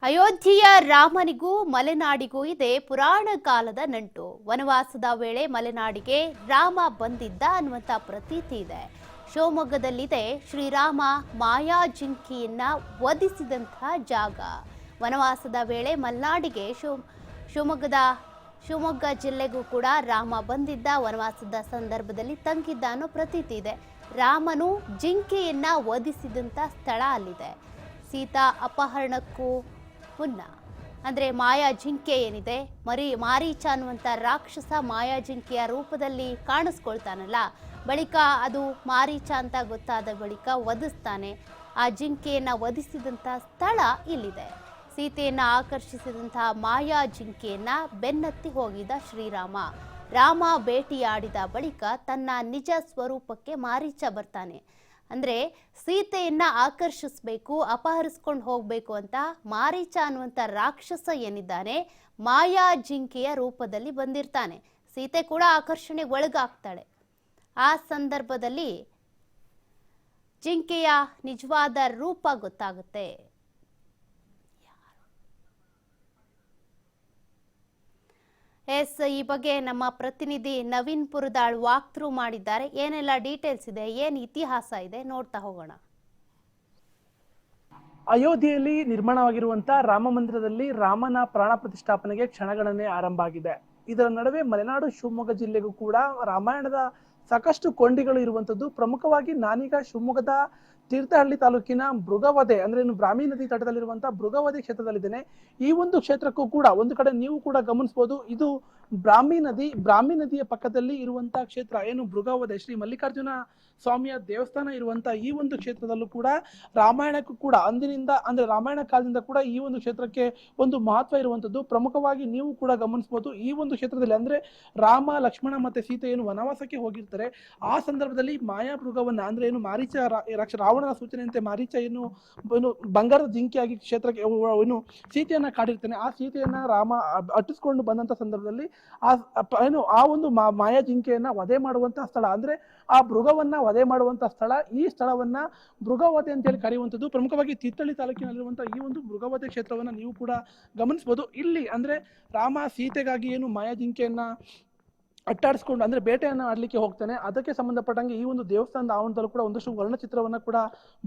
ಅಯೋಧ್ಯೆಯ ರಾಮನಿಗೂ ಮಲೆನಾಡಿಗೂ ಇದೆ ಪುರಾಣ ಕಾಲದ ನಂಟು. ವನವಾಸದ ವೇಳೆ ಮಲೆನಾಡಿಗೆ ರಾಮ ಬಂದಿದ್ದ ಅನ್ನುವಂಥ ಪ್ರತೀತಿ ಇದೆ. ಶಿವಮೊಗ್ಗದಲ್ಲಿದೆ ಶ್ರೀರಾಮ ಮಾಯಾ ಜಿಂಕೆಯನ್ನ ವಧಿಸಿದಂತಹ ಜಾಗ. ವನವಾಸದ ವೇಳೆ ಮಲೆನಾಡಿಗೆ ಶಿವಮೊಗ್ಗ ಜಿಲ್ಲೆಗೂ ಕೂಡ ರಾಮ ಬಂದಿದ್ದ, ವನವಾಸದ ಸಂದರ್ಭದಲ್ಲಿ ತಂಗಿದ್ದ ಅನ್ನೋ ಪ್ರತೀತಿ ಇದೆ. ರಾಮನು ಜಿಂಕೆಯನ್ನ ವಧಿಸಿದಂಥ ಸ್ಥಳ ಅಲ್ಲಿದೆ. ಸೀತಾ ಅಪಹರಣಕ್ಕೂ ಮುನ್ನ ಅಂದರೆ ಮಾಯಾ ಜಿಂಕೆ ಏನಿದೆ, ಮಾರೀಚ ಅನ್ನುವಂಥ ರಾಕ್ಷಸ ಮಾಯಾ ಜಿಂಕೆಯ ರೂಪದಲ್ಲಿ ಕಾಣಿಸ್ಕೊಳ್ತಾನಲ್ಲ, ಬಳಿಕ ಅದು ಮಾರೀಚ ಅಂತ ಗೊತ್ತಾದ ಬಳಿಕ ವಧಿಸ್ತಾನೆ. ಆ ಜಿಂಕೆಯನ್ನು ವಧಿಸಿದಂಥ ಸ್ಥಳ ಇಲ್ಲಿದೆ. ಸೀತೆಯನ್ನು ಆಕರ್ಷಿಸಿದಂತಹ ಮಾಯಾ ಜಿಂಕೆಯನ್ನು ಬೆನ್ನತ್ತಿ ಹೋಗಿದ್ದ ಶ್ರೀರಾಮ. ರಾಮ ಭೇಟಿಯಾಡಿದ ಬಳಿಕ ತನ್ನ ನಿಜ ಸ್ವರೂಪಕ್ಕೆ ಮಾರೀಚ ಬರ್ತಾನೆ. ಅಂದರೆ ಸೀತೆಯನ್ನು ಆಕರ್ಷಿಸಬೇಕು, ಅಪಹರಿಸ್ಕೊಂಡು ಹೋಗಬೇಕು ಅಂತ ಮಾರೀಚ ಅನ್ನುವಂಥ ರಾಕ್ಷಸ ಏನಿದ್ದಾನೆ ಮಾಯಾ ಜಿಂಕೆಯ ರೂಪದಲ್ಲಿ ಬಂದಿರ್ತಾನೆ. ಸೀತೆ ಕೂಡ ಆಕರ್ಷಣೆಗೆ ಒಳಗಾಗ್ತಾಳೆ. ಆ ಸಂದರ್ಭದಲ್ಲಿ ಜಿಂಕೆಯ ನಿಜವಾದ ರೂಪ ಗೊತ್ತಾಗುತ್ತೆ. ಈ ಬಗ್ಗೆ ನಮ್ಮ ಪ್ರತಿನಿಧಿ ನವೀನ್ ಪುರದಾಳ್ ವಾಕ್ ಥ್ರೂ ಮಾಡಿದ್ದಾರೆ. ಏನೆಲ್ಲ ಡೀಟೇಲ್ಸ್ ಇದೆ, ಏನು ಇತಿಹಾಸ ಇದೆ ನೋಡ್ತಾ ಹೋಗೋಣ. ಅಯೋಧ್ಯೆಯಲ್ಲಿ ನಿರ್ಮಾಣವಾಗಿರುವಂತಹ ರಾಮ ಮಂದಿರದಲ್ಲಿ ರಾಮನ ಪ್ರಾಣ ಪ್ರತಿಷ್ಠಾಪನೆಗೆ ಕ್ಷಣಗಣನೆ ಆರಂಭ ಆಗಿದೆ. ಇದರ ನಡುವೆ ಮಲೆನಾಡು ಶಿವಮೊಗ್ಗ ಜಿಲ್ಲೆಗೂ ಕೂಡ ರಾಮಾಯಣದ ಸಾಕಷ್ಟು ಕೊಂಡಿಗಳು ಇರುವಂತದ್ದು. ಪ್ರಮುಖವಾಗಿ ನಾನೀಗ ಶಿವಮೊಗ್ಗದ ತೀರ್ಥಹಳ್ಳಿ ತಾಲೂಕಿನ ಮೃಗವಧೆ ಅಂದ್ರೆ ಬ್ರಾಹ್ಮಿ ನದಿ ತಟದಲ್ಲಿರುವಂತಹ ಮೃಗವಧೆ ಕ್ಷೇತ್ರದಲ್ಲಿದ್ದೇನೆ. ಈ ಒಂದು ಕ್ಷೇತ್ರಕ್ಕೂ ಕೂಡ ಒಂದು ಕಡೆ ನೀವು ಕೂಡ ಗಮನಿಸಬಹುದು, ಇದು ಬ್ರಾಹ್ಮಿ ನದಿಯ ಪಕ್ಕದಲ್ಲಿ ಇರುವಂತಹ ಕ್ಷೇತ್ರ ಏನು ಮೃಗವಧೆ ಶ್ರೀ ಮಲ್ಲಿಕಾರ್ಜುನ ಸ್ವಾಮಿಯ ದೇವಸ್ಥಾನ ಇರುವಂತಹ ಈ ಒಂದು ಕ್ಷೇತ್ರದಲ್ಲೂ ಕೂಡ ರಾಮಾಯಣಕ್ಕೂ ಕೂಡ ಅಂದಿನಿಂದ ಅಂದ್ರೆ ರಾಮಾಯಣ ಕಾಲದಿಂದ ಕೂಡ ಈ ಒಂದು ಕ್ಷೇತ್ರಕ್ಕೆ ಒಂದು ಮಹತ್ವ ಇರುವಂತದ್ದು. ಪ್ರಮುಖವಾಗಿ ನೀವು ಕೂಡ ಗಮನಿಸಬಹುದು, ಈ ಒಂದು ಕ್ಷೇತ್ರದಲ್ಲಿ ಅಂದ್ರೆ ರಾಮ ಲಕ್ಷ್ಮಣ ಮತ್ತೆ ಸೀತೆ ಏನು ವನವಾಸಕ್ಕೆ ಹೋಗಿರ್ತಾರೆ, ಆ ಸಂದರ್ಭದಲ್ಲಿ ಮಾಯಾ ಮೃಗವನ್ನ ಅಂದ್ರೆ ಏನು ಮಾರೀಚ ರಾವಣನ ಸೂಚನೆಯಂತೆ ಮಾರೀಚ ಏನು ಬಂಗಾರದ ಜಿಂಕೆಯಾಗಿ ಕ್ಷೇತ್ರಕ್ಕೆ ಏನು ಸೀತೆಯನ್ನ ಕಾಡಿರ್ತಾನೆ. ಆ ಸೀತೆಯನ್ನ ರಾಮ ಅಟ್ಟಿಸ್ಕೊಂಡು ಬಂದಂತ ಸಂದರ್ಭದಲ್ಲಿ ಆ ಒಂದು ಮಾಯಾ ಜಿಂಕೆಯನ್ನ ವಧೆ ಮಾಡುವಂತಹ ಸ್ಥಳ ಅಂದ್ರೆ ಆ ಮೃಗವನ್ನ ವಧೆ ಮಾಡುವಂತಹ ಸ್ಥಳ. ಈ ಸ್ಥಳವನ್ನ ಮೃಗವಧೆ ಅಂತೇಳಿ ಕರೆಯುವಂಥದ್ದು. ಪ್ರಮುಖವಾಗಿ ತೀರ್ಥಹಳ್ಳಿ ತಾಲೂಕಿನಲ್ಲಿರುವಂತಹ ಈ ಒಂದು ಮೃಗವಧೆ ಕ್ಷೇತ್ರವನ್ನ ನೀವು ಕೂಡ ಗಮನಿಸಬಹುದು. ಇಲ್ಲಿ ಅಂದ್ರೆ ರಾಮ ಸೀತೆಗಾಗಿ ಏನು ಮಾಯಾ ಜಿಂಕೆಯನ್ನ ಅಟ್ಟಾಡಿಸ್ಕೊಂಡು ಅಂದ್ರೆ ಬೇಟೆಯನ್ನ ಆಡ್ಲಿಕ್ಕೆ ಹೋಗ್ತಾನೆ. ಅದಕ್ಕೆ ಸಂಬಂಧಪಟ್ಟಂಗೆ ಈ ಒಂದು ದೇವಸ್ಥಾನದ ಆವರಣದಲ್ಲೂ ಕೂಡ ಒಂದಷ್ಟು ವರ್ಣಚಿತ್ರವನ್ನ ಕೂಡ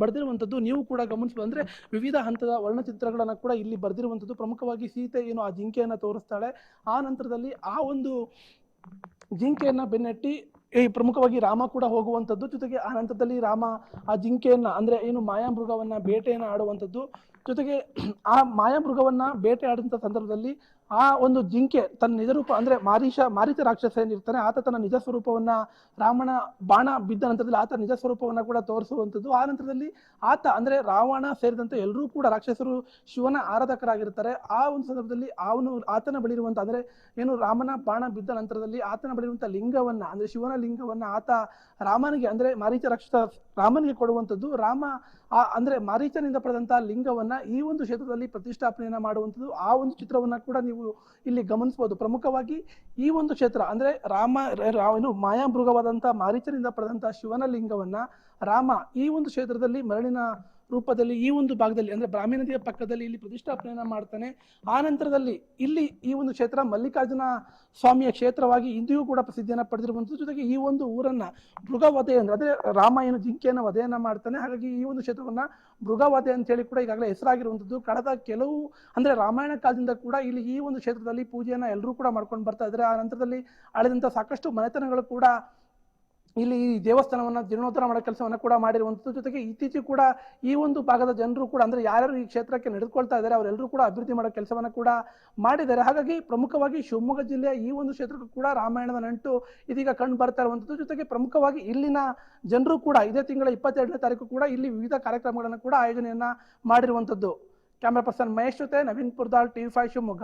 ಬರೆದಿರುವಂತದ್ದು ನೀವು ಕೂಡ ಗಮನಿಸಬಹುದು. ಅಂದ್ರೆ ವಿವಿಧ ಹಂತದ ವರ್ಣಚಿತ್ರಗಳನ್ನ ಕೂಡ ಇಲ್ಲಿ ಬರೆದಿರುವಂತದ್ದು. ಪ್ರಮುಖವಾಗಿ ಸೀತೆ ಏನು ಆ ಜಿಂಕೆಯನ್ನ ತೋರಿಸ್ತಾಳೆ. ಆ ನಂತರದಲ್ಲಿ ಆ ಒಂದು ಜಿಂಕೆಯನ್ನ ಬೆನ್ನಟ್ಟಿ ಪ್ರಮುಖವಾಗಿ ರಾಮ ಕೂಡ ಹೋಗುವಂಥದ್ದು. ಜೊತೆಗೆ ಆ ನಂತರದಲ್ಲಿ ರಾಮ ಆ ಜಿಂಕೆಯನ್ನ ಅಂದ್ರೆ ಏನು ಮಾಯಾಮೃಗವನ್ನ ಬೇಟೆಯನ್ನ ಆಡುವಂಥದ್ದು. ಜೊತೆಗೆ ಆ ಮಾಯಾಮೃಗವನ್ನ ಬೇಟೆ ಆಡಿದಂಥ ಸಂದರ್ಭದಲ್ಲಿ ಆ ಒಂದು ಜಿಂಕೆ ತನ್ನ ನಿಜ ರೂಪ ಅಂದ್ರೆ ಮಾರೀಚ ರಾಕ್ಷಸ ಏನಿರ್ತಾನೆ ಆತ ತನ್ನ ನಿಜ ಸ್ವರೂಪವನ್ನ ರಾಮನ ಬಾಣ ಬಿದ್ದ ನಂತರದಲ್ಲಿ ಆತ ನಿಜ ಸ್ವರೂಪವನ್ನ ಕೂಡ ತೋರಿಸುವಂಥದ್ದು. ಆ ನಂತರದಲ್ಲಿ ಆತ ಅಂದ್ರೆ ರಾವಣ ಸೇರಿದಂತೆ ಎಲ್ಲರೂ ಕೂಡ ರಾಕ್ಷಸರು ಶಿವನ ಆರಾಧಕರಾಗಿರ್ತಾರೆ. ಆ ಒಂದು ಸಂದರ್ಭದಲ್ಲಿ ಆತನ ಬಳಿರುವಂತ ಅಂದ್ರೆ ಏನು ರಾಮನ ಬಾಣ ಬಿದ್ದ ನಂತರದಲ್ಲಿ ಆತನ ಬಳಿರುವಂತ ಲಿಂಗವನ್ನ ಅಂದ್ರೆ ಶಿವನ ಲಿಂಗವನ್ನ ಆತ ರಾಮನಿಗೆ ಅಂದ್ರೆ ಮಾರೀಚ ರಾಕ್ಷಸ ರಾಮನಿಗೆ ಕೊಡುವಂಥದ್ದು. ರಾಮ ಅಂದ್ರೆ ಮಾರೀಚನಿಂದ ಪಡೆದಂತಹ ಲಿಂಗವನ್ನ ಈ ಒಂದು ಕ್ಷೇತ್ರದಲ್ಲಿ ಪ್ರತಿಷ್ಠಾಪನೆಯನ್ನ ಮಾಡುವಂಥದ್ದು. ಆ ಒಂದು ಚಿತ್ರವನ್ನ ಕೂಡ ನೀವು ಇಲ್ಲಿ ಗಮನಿಸಬಹುದು. ಪ್ರಮುಖವಾಗಿ ಈ ಒಂದು ಕ್ಷೇತ್ರ ಅಂದ್ರೆ ರಾಮ ಮಾಯಾ ಮೃಗವಾದಂತಹ ಮಾರೀಚನಿಂದ ಪಡೆದಂತಹ ಶಿವನ ಲಿಂಗವನ್ನ ರಾಮ ಈ ಒಂದು ಕ್ಷೇತ್ರದಲ್ಲಿ ಮರಳಿನ ರೂಪದಲ್ಲಿ ಈ ಒಂದು ಭಾಗದಲ್ಲಿ ಅಂದ್ರೆ ಬ್ರಾಹ್ಮಿ ನದಿಯ ಪಕ್ಕದಲ್ಲಿ ಇಲ್ಲಿ ಪ್ರತಿಷ್ಠಾಪನೆಯನ್ನ ಮಾಡ್ತಾನೆ. ಆ ನಂತರದಲ್ಲಿ ಇಲ್ಲಿ ಈ ಒಂದು ಕ್ಷೇತ್ರ ಮಲ್ಲಿಕಾರ್ಜುನ ಸ್ವಾಮಿಯ ಕ್ಷೇತ್ರವಾಗಿ ಇಂದಿಗೂ ಕೂಡ ಪ್ರಸಿದ್ಧಿಯನ್ನ ಪಡೆದಿರುವಂಥದ್ದು. ಜೊತೆಗೆ ಈ ಒಂದು ಊರನ್ನ ಮೃಗವಧೆ ಅಂದ್ರೆ ರಾಮ ಏನು ಜಿಂಕೆಯನ್ನ ವಧೆಯನ್ನ ಮಾಡ್ತಾನೆ. ಹಾಗಾಗಿ ಈ ಒಂದು ಕ್ಷೇತ್ರವನ್ನ ಮೃಗವಧೆ ಅಂತ ಹೇಳಿ ಕೂಡ ಈಗಾಗಲೇ ಹೆಸರಾಗಿರುವಂಥದ್ದು. ಕಳೆದ ಕೆಲವು ಅಂದ್ರೆ ರಾಮಾಯಣ ಕಾಲದಿಂದ ಕೂಡ ಇಲ್ಲಿ ಈ ಒಂದು ಕ್ಷೇತ್ರದಲ್ಲಿ ಪೂಜೆಯನ್ನ ಎಲ್ಲರೂ ಕೂಡ ಮಾಡ್ಕೊಂಡು ಬರ್ತಾ ಇದ್ದಾರೆ. ಆ ನಂತರದಲ್ಲಿ ಆಳಿದಂತ ಸಾಕಷ್ಟು ಮನೆತನಗಳು ಕೂಡ ಇಲ್ಲಿ ಈ ದೇವಸ್ಥಾನವನ್ನ ಜೀರ್ಣೋದ್ಧಾರ ಮಾಡೋ ಕೆಲಸವನ್ನ ಕೂಡ ಮಾಡಿರುವಂಥದ್ದು. ಜೊತೆಗೆ ಇತ್ತೀಚೆಗೆ ಕೂಡ ಈ ಒಂದು ಭಾಗದ ಜನರು ಕೂಡ ಅಂದ್ರೆ ಯಾರ್ಯಾರು ಈ ಕ್ಷೇತ್ರಕ್ಕೆ ನಡೆದುಕೊಳ್ತಾ ಇದ್ದಾರೆ ಅವರೆಲ್ಲರೂ ಕೂಡ ಅಭಿವೃದ್ಧಿ ಮಾಡೋ ಕೆಲಸವನ್ನ ಕೂಡ ಮಾಡಿದ್ದಾರೆ. ಹಾಗಾಗಿ ಪ್ರಮುಖವಾಗಿ ಶಿವಮೊಗ್ಗ ಜಿಲ್ಲೆಯ ಈ ಒಂದು ಕ್ಷೇತ್ರಕ್ಕೂ ಕೂಡ ರಾಮಾಯಣದ ನಂಟು ಇದೀಗ ಕಂಡು ಬರ್ತಾ ಇರುವಂಥದ್ದು. ಜೊತೆಗೆ ಪ್ರಮುಖವಾಗಿ ಇಲ್ಲಿನ ಜನರು ಕೂಡ ಇದೇ ತಿಂಗಳ 22ನೇ ತಾರೀಕು ಕೂಡ ಇಲ್ಲಿ ವಿವಿಧ ಕಾರ್ಯಕ್ರಮಗಳನ್ನು ಕೂಡ ಆಯೋಜನೆಯನ್ನ ಮಾಡಿರುವಂಥದ್ದು. ಕ್ಯಾಮರಾ ಪರ್ಸನ್ ಮಹೇಶ್ ಜೊತೆ ನವೀನ್ ಪುರದಾಳ್, TV5 ಶಿವಮೊಗ್ಗ.